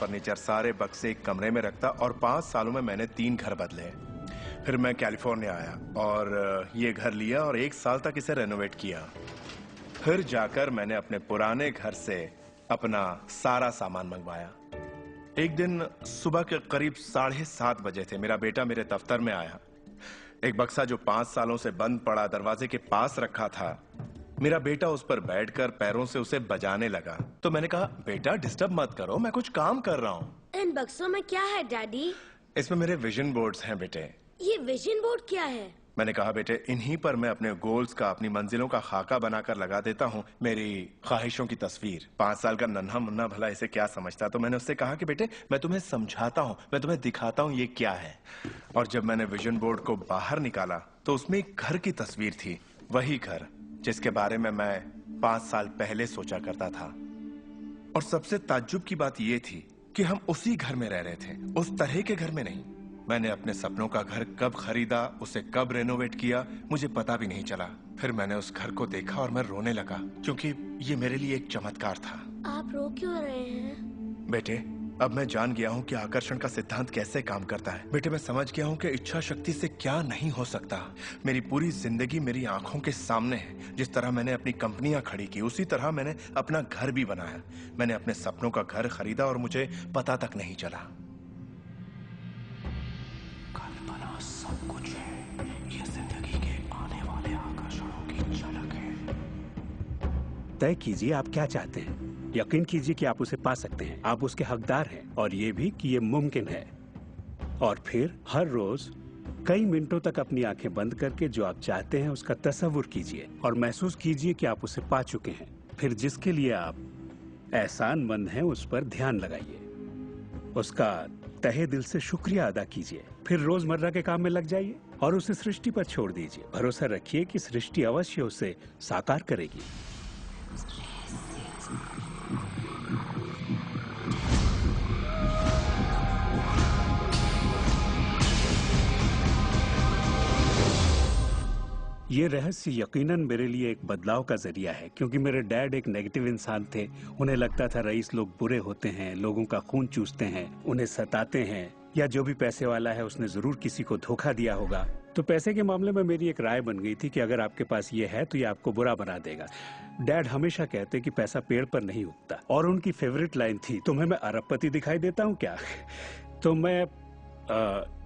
Furniture, सारे बक्से एक कमरे में रखता और 5 सालों में मैंने 3 घर बदले। फिर मैं कैलिफोर्निया आया और ये घर लिया और 1 साल तक इसे रेनोवेट किया। फिर जाकर मैंने अपने पुराने घर से अपना सारा सामान मंगवाया। एक दिन सुबह के करीब 7:30 बजे थे। मेरा बेटा मेरे दफ्तर में आया। एक बक्सा जो 5 सालों से बंद पड़ा दरवाजे के पास रखा था, मेरा बेटा उस पर बैठकर पैरों से उसे बजाने लगा। तो मैंने कहा, बेटा डिस्टर्ब मत करो, मैं कुछ काम कर रहा हूँ। इन बक्सों में क्या है डैडी? इसमें मेरे विजन बोर्ड्स हैं बेटे। ये विजन बोर्ड क्या है? मैंने कहा, बेटे इन्हीं पर मैं अपने गोल्स का, अपनी मंजिलों का खाका बनाकर लगा देता हूँ, मेरी ख्वाहिशों की तस्वीर। 5 साल का नन्हा मुन्ना भला इसे क्या समझता। तो मैंने उससे कहा कि बेटे मैं तुम्हें समझाता हूँ, मैं तुम्हें दिखाता हूँ ये क्या है। और जब मैंने विजन बोर्ड को बाहर निकाला तो उसमें एक घर की तस्वीर थी, वही घर जिसके बारे में मैं 5 साल पहले सोचा करता था। और सबसे ताज्जुब की बात यह थी कि हम उसी घर में रह रहे थे, उस तरह के घर में नहीं। मैंने अपने सपनों का घर कब खरीदा, उसे कब रेनोवेट किया, मुझे पता भी नहीं चला। फिर मैंने उस घर को देखा और मैं रोने लगा, क्योंकि ये मेरे लिए एक चमत्कार था। आप रो क्यों रहे हैं? बेटे अब मैं जान गया हूँ कि आकर्षण का सिद्धांत कैसे काम करता है। बेटे मैं समझ गया हूँ कि इच्छा शक्ति से क्या नहीं हो सकता। मेरी पूरी जिंदगी मेरी आंखों के सामने है। जिस तरह मैंने अपनी कंपनियां खड़ी की, उसी तरह मैंने अपना घर भी बनाया। मैंने अपने सपनों का घर खरीदा और मुझे पता तक नहीं चला। कल्पना सब कुछ है, ये जिंदगी के आने वाले आकर्षणों की झलक है। तय कीजिए आप क्या चाहते हैं। यकीन कीजिए कि आप उसे पा सकते हैं, आप उसके हकदार हैं, और ये भी कि ये मुमकिन है। और फिर हर रोज कई मिनटों तक अपनी आंखें बंद करके जो आप चाहते हैं उसका तसव्वुर कीजिए और महसूस कीजिए कि आप उसे पा चुके हैं। फिर जिसके लिए आप एहसानमंद हैं उस पर ध्यान लगाइए, उसका तहे दिल से शुक्रिया अदा कीजिए। फिर रोजमर्रा के काम में लग जाइए और उसे सृष्टि पर छोड़ दीजिए। भरोसा रखिए कि सृष्टि अवश्य उसे साकार करेगी। ये रहस्य यकीनन मेरे लिए एक बदलाव का जरिया है, क्योंकि मेरे डैड एक नेगेटिव इंसान थे। उन्हें लगता था रईस लोग बुरे होते हैं, लोगों का खून चूसते हैं, उन्हें सताते हैं, या जो भी पैसे वाला है उसने जरूर किसी को धोखा दिया होगा। तो पैसे के मामले में मेरी एक राय बन गई थी कि अगर आपके पास ये है तो ये आपको बुरा बना देगा। डैड हमेशा कहते कि पैसा पेड़ पर नहीं उगता, और उनकी फेवरेट लाइन थी, तुम्हें मैं अरबपति दिखाई देता हूँ क्या? तो मैं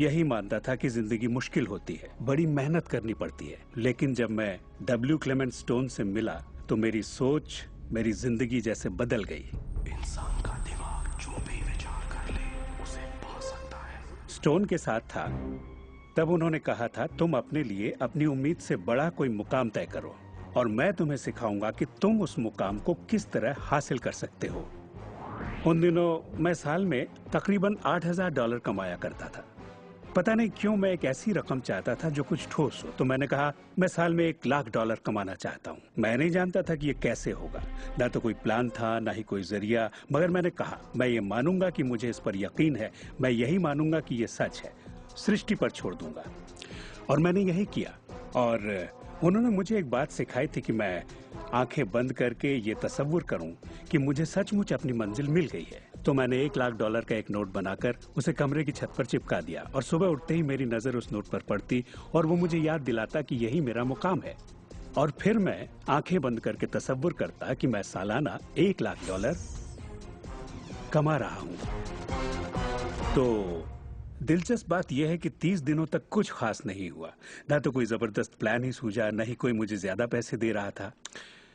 यही मानता था कि जिंदगी मुश्किल होती है, बड़ी मेहनत करनी पड़ती है। लेकिन जब मैं डब्ल्यू क्लेमेंट स्टोन से मिला तो मेरी सोच, मेरी जिंदगी जैसे बदल गई। इंसान का दिमाग जो भी विचार कर ले उसे पा सकता है। स्टोन के साथ था तब उन्होंने कहा था, तुम अपने लिए अपनी उम्मीद से बड़ा कोई मुकाम तय करो और मैं तुम्हें सिखाऊंगा कि तुम उस मुकाम को किस तरह हासिल कर सकते हो। उन दिनों मैं साल में तकरीबन $8,000 कमाया करता था। पता नहीं क्यों मैं एक ऐसी रकम चाहता था जो कुछ ठोस हो। तो मैंने कहा मैं साल में $1,00,000 कमाना चाहता हूँ। मैं नहीं जानता था कि ये कैसे होगा, ना तो कोई प्लान था ना ही कोई जरिया, मगर मैंने कहा मैं ये मानूंगा कि मुझे इस पर यकीन है, मैं यही मानूंगा कि ये सच है, सृष्टि पर छोड़ दूंगा। और मैंने यही किया। और उन्होंने मुझे एक बात सिखाई थी कि मैं आंखें बंद करके ये तसव्वुर करूं कि मुझे सचमुच अपनी मंजिल मिल गई है। तो मैंने $1,00,000 का एक नोट बनाकर उसे कमरे की छत पर चिपका दिया और सुबह उठते ही मेरी नजर उस नोट पर पड़ती और वो मुझे याद दिलाता कि यही मेरा मुकाम है। और फिर मैं आंखें बंद करके तसव्वुर करता कि मैं सालाना $1,00,000 कमा रहा हूं। तो दिलचस्प बात यह है कि 30 दिनों तक कुछ खास नहीं हुआ। ना तो कोई जबरदस्त प्लान ही सूझा, न ही कोई मुझे ज्यादा पैसे दे रहा था।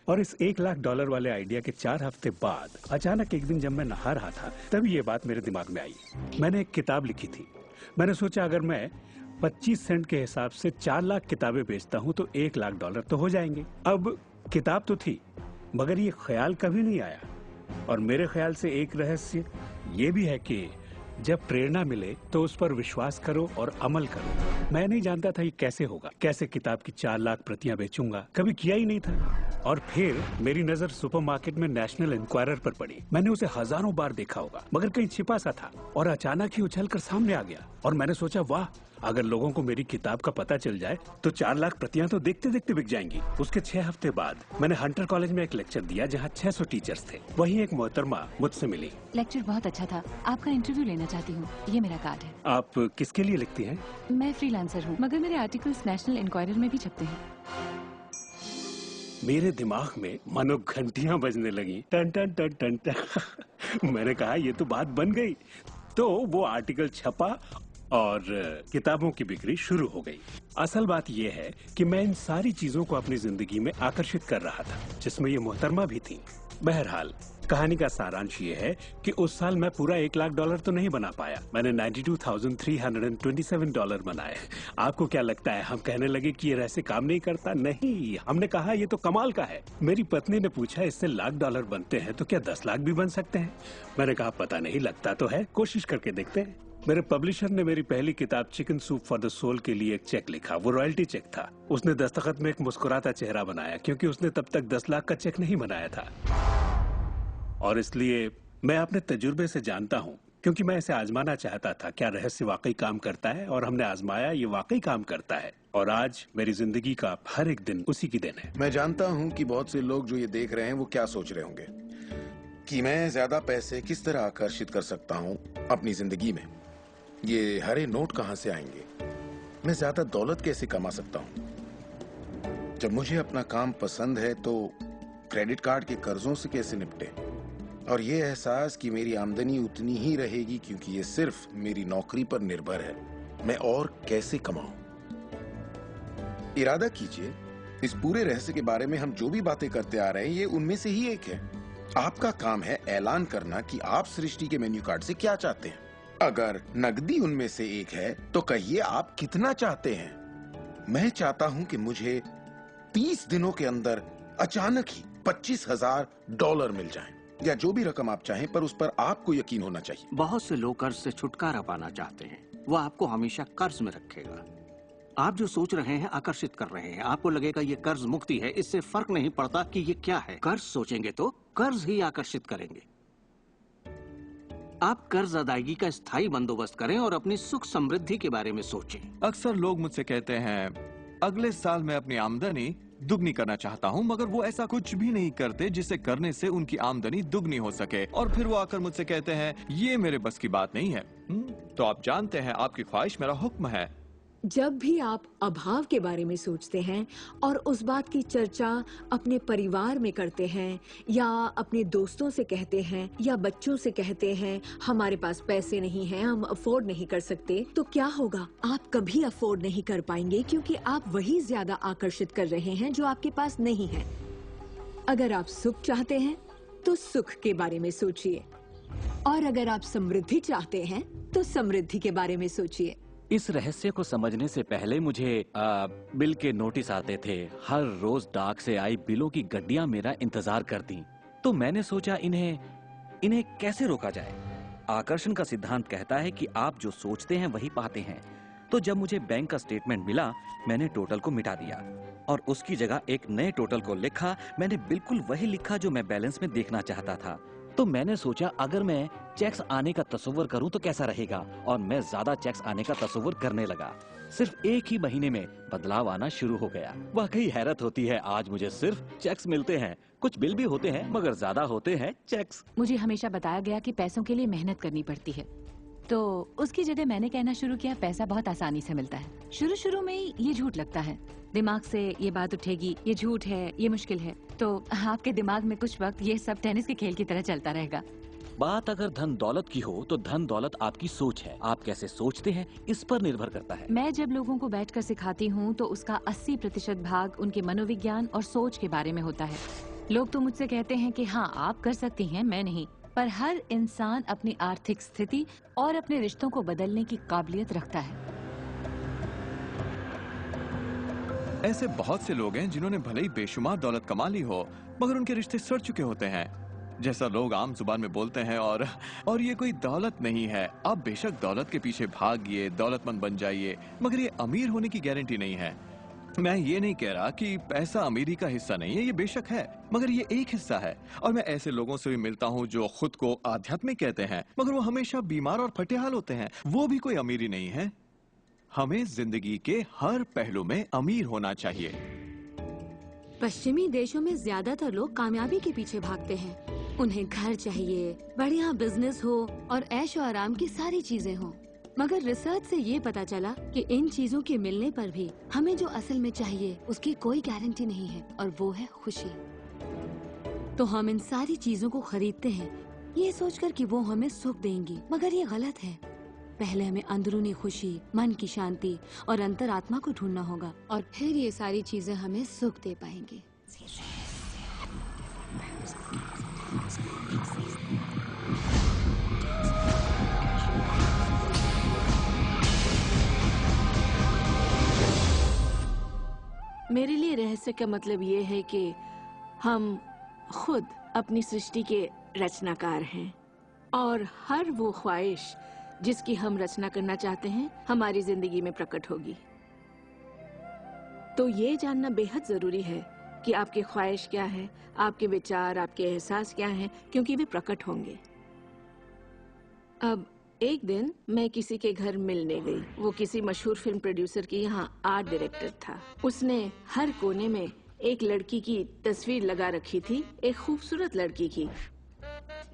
और इस $1,00,000 वाले आइडिया के 4 हफ्ते बाद अचानक एक दिन जब मैं नहा रहा था तभी ये बात मेरे दिमाग में आई। मैंने एक किताब लिखी थी। मैंने सोचा अगर मैं 25 सेंट के हिसाब से 4 लाख किताबें बेचता हूं तो $1,00,000 तो हो जाएंगे। अब किताब तो थी, मगर ये ख्याल कभी नहीं आया। और मेरे ख्याल से एक रहस्य ये भी है कि जब प्रेरणा मिले तो उस पर विश्वास करो और अमल करो। मैं नहीं जानता था ये कैसे होगा, कैसे किताब की 4 लाख प्रतियां बेचूंगा, कभी किया ही नहीं था। और फिर मेरी नजर सुपरमार्केट में नेशनल इंक्वायरर पर पड़ी। मैंने उसे हजारों बार देखा होगा, मगर कहीं छिपा सा था और अचानक ही उछलकर सामने आ गया। और मैंने सोचा वाह, अगर लोगों को मेरी किताब का पता चल जाए तो 4 लाख प्रतियां तो देखते देखते बिक जाएंगी। उसके 6 हफ्ते बाद मैंने हंटर कॉलेज में एक लेक्चर दिया जहां 600 टीचर्स थे। वहीं एक मोहतरमा मुझसे मिली। लेक्चर बहुत अच्छा था, आपका इंटरव्यू लेना चाहती हूँ, ये मेरा कार्ड है। आप किसके लिए लिखती हैं? मैं फ्रीलांसर हूँ, मगर मेरे आर्टिकल्स नेशनल इंक्वायरर में भी छपते हैं। मेरे दिमाग में मानो घंटियां बजने लगी, टन टन टन टन टन। मैंने कहा ये तो बात बन गई। तो वो आर्टिकल छपा और किताबों की बिक्री शुरू हो गई। असल बात यह है कि मैं इन सारी चीजों को अपनी जिंदगी में आकर्षित कर रहा था, जिसमें ये मोहतरमा भी थी। बहरहाल कहानी का सारांश ये है कि उस साल मैं पूरा $1 लाख तो नहीं बना पाया। मैंने $92,327 बनाए। आपको क्या लगता है हम कहने लगे कि ये रहस्य काम नहीं करता? नहीं, हमने कहा ये तो कमाल का है। मेरी पत्नी ने पूछा इससे $1 लाख बनते हैं तो क्या 10 लाख भी बन सकते हैं? मैंने कहा पता नहीं, लगता तो है, कोशिश करके देखते हैं। मेरे पब्लिशर ने मेरी पहली किताब Chicken Soup for the Soul के लिए एक चेक लिखा। वो रॉयल्टी चेक था। उसने दस्तखत में एक मुस्कुराता चेहरा बनाया क्योंकि उसने तब तक 10 लाख का चेक नहीं बनाया था। और इसलिए मैं अपने तजुर्बे से जानता हूँ, क्योंकि मैं इसे आजमाना चाहता था क्या रहस्य वाकई काम करता है, और हमने आजमाया, ये वाकई काम करता है। और आज मेरी जिंदगी का हर एक दिन उसी की दिन है। मैं जानता हूँ कि बहुत से लोग जो ये देख रहे हैं वो क्या सोच रहे होंगे कि मैं ज्यादा पैसे किस तरह आकर्षित कर सकता हूँ अपनी जिंदगी में। ये हरे नोट कहाँ से आएंगे, मैं ज्यादा दौलत कैसे कमा सकता हूँ। जब मुझे अपना काम पसंद है तो क्रेडिट कार्ड के कर्जों से कैसे निपटे, और ये एहसास कि मेरी आमदनी उतनी ही रहेगी क्योंकि ये सिर्फ मेरी नौकरी पर निर्भर है, मैं और कैसे कमाऊं। इरादा कीजिए, इस पूरे रहस्य के बारे में हम जो भी बातें करते आ रहे हैं ये उनमें से ही एक है। आपका काम है ऐलान करना कि आप सृष्टि के मेन्यू कार्ड से क्या चाहते हैं। अगर नकदी उनमें से एक है तो कहिए आप कितना चाहते हैं। मैं चाहता हूं कि मुझे 30 दिनों के अंदर अचानक ही $25,000 मिल जाएं, या जो भी रकम आप चाहें, पर उस पर आपको यकीन होना चाहिए। बहुत से लोग कर्ज से छुटकारा पाना चाहते हैं, वो आपको हमेशा कर्ज में रखेगा। आप जो सोच रहे हैं आकर्षित कर रहे हैं। आपको लगेगा ये कर्ज मुक्ति है, इससे फर्क नहीं पड़ता कि ये क्या है। कर्ज सोचेंगे तो कर्ज ही आकर्षित करेंगे। आप कर्ज अदायगी का स्थायी बंदोबस्त करें और अपनी सुख समृद्धि के बारे में सोचें। अक्सर लोग मुझसे कहते हैं अगले साल मैं अपनी आमदनी दुगनी करना चाहता हूं, मगर वो ऐसा कुछ भी नहीं करते जिसे करने से उनकी आमदनी दुगनी हो सके। और फिर वो आकर मुझसे कहते हैं ये मेरे बस की बात नहीं है। तो आप जानते हैं आपकी ख्वाहिश मेरा हुक्म है। जब भी आप अभाव के बारे में सोचते हैं और उस बात की चर्चा अपने परिवार में करते हैं, या अपने दोस्तों से कहते हैं, या बच्चों से कहते हैं हमारे पास पैसे नहीं हैं, हम अफोर्ड नहीं कर सकते, तो क्या होगा? आप कभी अफोर्ड नहीं कर पाएंगे क्योंकि आप वही ज्यादा आकर्षित कर रहे हैं जो आपके पास नहीं है। अगर आप सुख चाहते हैं तो सुख के बारे में सोचिए, और अगर आप समृद्धि चाहते हैं तो समृद्धि के बारे में सोचिए। इस रहस्य को समझने से पहले मुझे बिल के नोटिस आते थे। हर रोज डाक से आई बिलों की गड्डियां मेरा इंतजार करती। तो मैंने सोचा इन्हें कैसे रोका जाए। आकर्षण का सिद्धांत कहता है कि आप जो सोचते हैं वही पाते हैं। तो जब मुझे बैंक का स्टेटमेंट मिला, मैंने टोटल को मिटा दिया और उसकी जगह एक नए टोटल को लिखा। मैंने बिल्कुल वही लिखा जो मैं बैलेंस में देखना चाहता था। तो मैंने सोचा अगर मैं चेक्स आने का तस्वीर करूं तो कैसा रहेगा, और मैं ज्यादा चेक्स आने का तस्वीर करने लगा। सिर्फ एक ही महीने में बदलाव आना शुरू हो गया। वाकई हैरत होती है, आज मुझे सिर्फ चेक्स मिलते हैं। कुछ बिल भी होते हैं मगर ज्यादा होते हैं चेक्स। मुझे हमेशा बताया गया कि पैसों के लिए मेहनत करनी पड़ती है, तो उसकी जगह मैंने कहना शुरू किया पैसा बहुत आसानी से मिलता है। शुरू में ये झूठ लगता है, दिमाग से ये बात उठेगी ये झूठ है, ये मुश्किल है, तो आपके दिमाग में कुछ वक्त ये सब टेनिस के खेल की तरह चलता रहेगा। बात अगर धन दौलत की हो तो धन दौलत आपकी सोच है। आप कैसे सोचते हैं इस पर निर्भर करता है। मैं जब लोगों को बैठकर सिखाती हूँ तो उसका 80% भाग उनके मनोविज्ञान और सोच के बारे में होता है। लोग तो मुझसे कहते हैं कि हाँ आप कर सकती हैं, मैं नहीं। पर हर इंसान अपनी आर्थिक स्थिति और अपने रिश्तों को बदलने की काबिलियत रखता है। ऐसे बहुत से लोग हैं जिन्होंने भले ही बेशुमार दौलत कमा ली हो मगर उनके रिश्ते सड़ चुके होते हैं, जैसा लोग आम जुबान में बोलते हैं। और ये कोई दौलत नहीं है। आप बेशक दौलत के पीछे भागिए, दौलतमंद बन जाइए, मगर ये अमीर होने की गारंटी नहीं है। मैं ये नहीं कह रहा कि पैसा अमीरी का हिस्सा नहीं है, ये बेशक है, मगर ये एक हिस्सा है। और मैं ऐसे लोगों से भी मिलता हूँ जो खुद को आध्यात्मिक कहते हैं मगर वो हमेशा बीमार और फटेहाल होते हैं। वो भी कोई अमीरी नहीं है। हमें जिंदगी के हर पहलू में अमीर होना चाहिए। पश्चिमी देशों में ज्यादातर लोग कामयाबी के पीछे भागते हैं। उन्हें घर चाहिए, बढ़िया बिजनेस हो और ऐशो आराम की सारी चीजें हो। मगर रिसर्च से ये पता चला कि इन चीजों के मिलने पर भी हमें जो असल में चाहिए उसकी कोई गारंटी नहीं है, और वो है खुशी। तो हम इन सारी चीजों को खरीदते हैं ये सोचकर कि वो हमें सुख देंगी, मगर ये गलत है। पहले हमें अंदरूनी खुशी, मन की शांति और अंतरात्मा को ढूंढना होगा, और फिर ये सारी चीजें हमें सुख दे पाएंगी। मेरे लिए रहस्य का मतलब ये है कि हम खुद अपनी सृष्टि के रचनाकार हैं, और हर वो ख्वाहिश जिसकी हम रचना करना चाहते हैं हमारी जिंदगी में प्रकट होगी। तो ये जानना बेहद जरूरी है कि आपकी ख्वाहिश क्या है, आपके विचार, आपके एहसास क्या हैं, क्योंकि वे प्रकट होंगे। अब एक दिन मैं किसी के घर मिलने गई। वो किसी मशहूर फिल्म प्रोड्यूसर की यहाँ आर्ट डायरेक्टर था। उसने हर कोने में एक लड़की की तस्वीर लगा रखी थी, एक खूबसूरत लड़की की,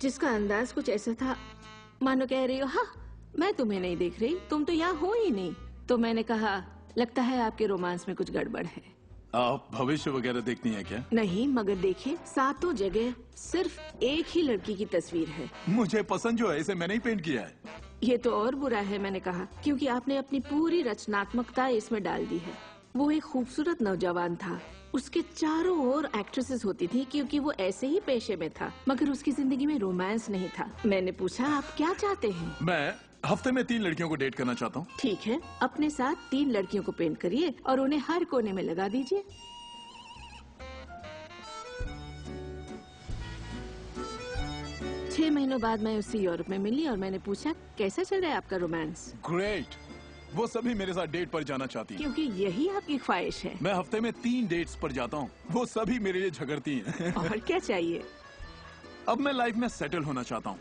जिसका अंदाज कुछ ऐसा था मानो कह रही हो, हाँ मैं तुम्हें नहीं देख रही, तुम तो यहाँ हो ही नहीं। तो मैंने कहा, लगता है आपके रोमांस में कुछ गड़बड़ है। आप भविष्य वगैरह देखती हैं क्या? नहीं, मगर देखिए सातों जगह सिर्फ एक ही लड़की की तस्वीर है। मुझे पसंद जो है इसे मैंने ही पेंट किया है। ये तो और बुरा है, मैंने कहा, क्योंकि आपने अपनी पूरी रचनात्मकता इसमें डाल दी है। वो एक खूबसूरत नौजवान था, उसके चारों ओर एक्ट्रेसेस होती थी क्योंकि वो ऐसे ही पेशे में था, मगर उसकी जिंदगी में रोमांस नहीं था। मैंने पूछा, आप क्या चाहते हैं? मैं हफ्ते में 3 लड़कियों को डेट करना चाहता हूँ। ठीक है, अपने साथ 3 लड़कियों को पेंट करिए और उन्हें हर कोने में लगा दीजिए। छह महीनों बाद मैं उससे यूरोप में मिली और मैंने पूछा, कैसा चल रहा है आपका रोमांस? ग्रेट। वो सभी मेरे साथ डेट पर जाना चाहती हैं। क्योंकि यही आपकी ख्वाहिश है। मैं हफ्ते में 3 डेट्स पर जाता हूँ, वो सभी मेरे लिए झगड़ती हैं। और क्या चाहिए? अब मैं लाइफ में सेटल होना चाहता हूँ,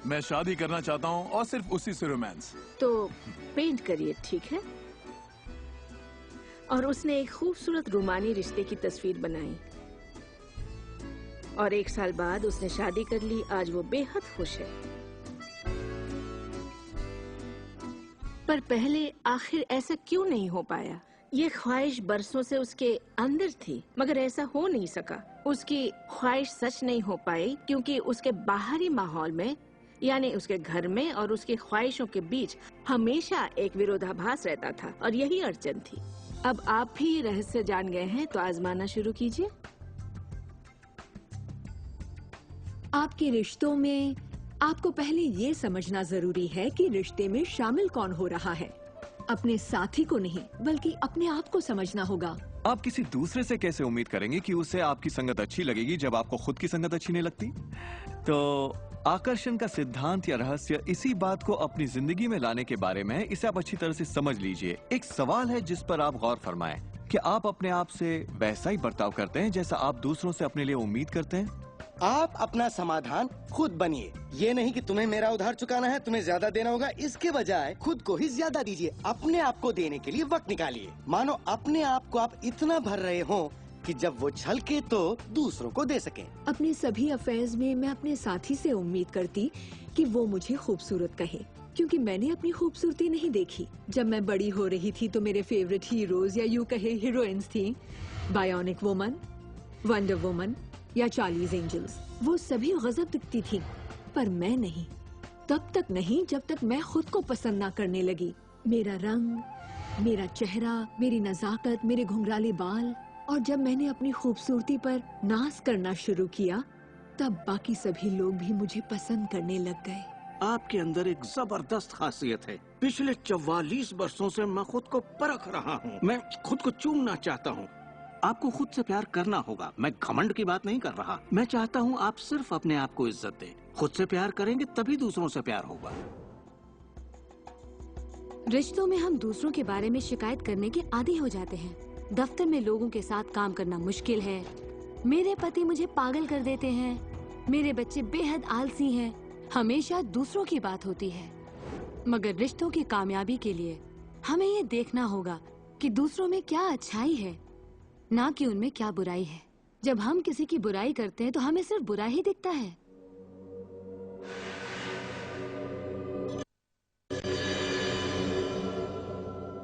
मैं शादी करना चाहता हूँ और सिर्फ उसी से रोमांस। तो पेंट करिए, ठीक है? और उसने एक खूबसूरत रोमानी रिश्ते की तस्वीर बनाई और 1 साल बाद उसने शादी कर ली। आज वो बेहद खुश है। पर पहले आखिर ऐसा क्यों नहीं हो पाया? ये ख्वाहिश बरसों से उसके अंदर थी, मगर ऐसा हो नहीं सका। उसकी ख्वाहिश सच नहीं हो पाई क्योंकि उसके बाहरी माहौल में, यानी उसके घर में और उसकी ख्वाहिशों के बीच हमेशा एक विरोधाभास रहता था, और यही अड़चन थी। अब आप भी ये रहस्य जान गए हैं, तो आजमाना शुरू कीजिए। आपके रिश्तों में आपको पहले ये समझना जरूरी है कि रिश्ते में शामिल कौन हो रहा है। अपने साथी को नहीं, बल्कि अपने आप को समझना होगा। आप किसी दूसरे से कैसे उम्मीद करेंगे कि उसे आपकी संगत अच्छी लगेगी जब आपको खुद की संगत अच्छी नहीं लगती? तो आकर्षण का सिद्धांत या रहस्य इसी बात को अपनी जिंदगी में लाने के बारे में है। इसे आप अच्छी तरह से समझ लीजिए। एक सवाल है जिस पर आप गौर फरमाएं कि आप अपने आप से वैसा ही बर्ताव करते हैं जैसा आप दूसरों से अपने लिए उम्मीद करते हैं। आप अपना समाधान खुद बनिए। ये नहीं कि तुम्हें मेरा उधार चुकाना है, तुम्हें ज्यादा देना होगा। इसके बजाय खुद को ही ज्यादा दीजिए। अपने आप को देने के लिए वक्त निकालिए। मानो अपने आप को आप इतना भर रहे हो कि जब वो छलके तो दूसरों को दे सके। अपने सभी अफेयर्स में मैं अपने साथी से उम्मीद करती कि वो मुझे खूबसूरत कहे, क्योंकि मैंने अपनी खूबसूरती नहीं देखी। जब मैं बड़ी हो रही थी तो मेरे फेवरेट हीरोज या यूं कहे हीरोइंस थी, बायोनिक वुमन, वंडर वुमन या चार्लीज एंजल्स। वो सभी गजब दिखती थी, पर मैं नहीं। तब तक नहीं जब तक मैं खुद को पसंद ना करने लगी। मेरा रंग, मेरा चेहरा, मेरी नजाकत, मेरे घुंघराले बाल। और जब मैंने अपनी खूबसूरती पर नाज करना शुरू किया, तब बाकी सभी लोग भी मुझे पसंद करने लग गए। आपके अंदर एक जबरदस्त खासियत है। पिछले 44 वर्षों से मैं खुद को परख रहा हूँ। मैं खुद को चूमना चाहता हूँ। आपको खुद से प्यार करना होगा। मैं घमंड की बात नहीं कर रहा। मैं चाहता हूँ आप सिर्फ अपने आप को इज्जत दें। खुद से प्यार करेंगे तभी दूसरों से प्यार होगा। रिश्तों में हम दूसरों के बारे में शिकायत करने के आदी हो जाते हैं। दफ्तर में लोगों के साथ काम करना मुश्किल है। मेरे पति मुझे पागल कर देते हैं। मेरे बच्चे बेहद आलसी हैं। हमेशा दूसरों की बात होती है। मगर रिश्तों की कामयाबी के लिए हमें ये देखना होगा कि दूसरों में क्या अच्छाई है, ना कि उनमें क्या बुराई है। जब हम किसी की बुराई करते हैं तो हमें सिर्फ बुरा ही दिखता है।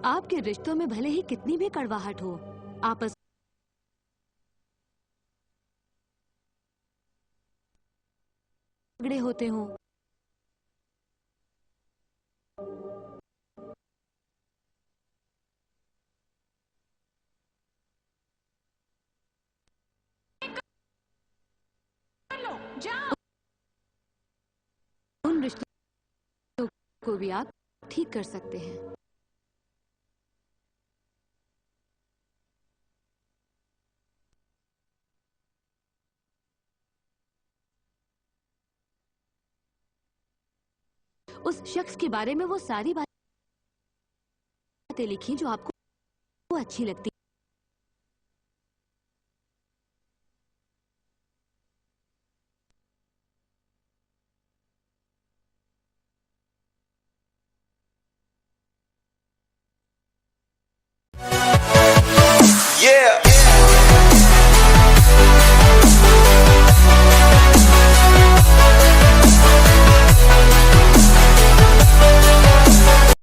आपके रिश्तों में भले ही कितनी भी कड़वाहट हो, आपस झगड़े होते हो, उन रिश्तों को भी आप ठीक कर सकते हैं। उस शख्स के बारे में वो सारी बातें लिखी जो आपको अच्छी लगती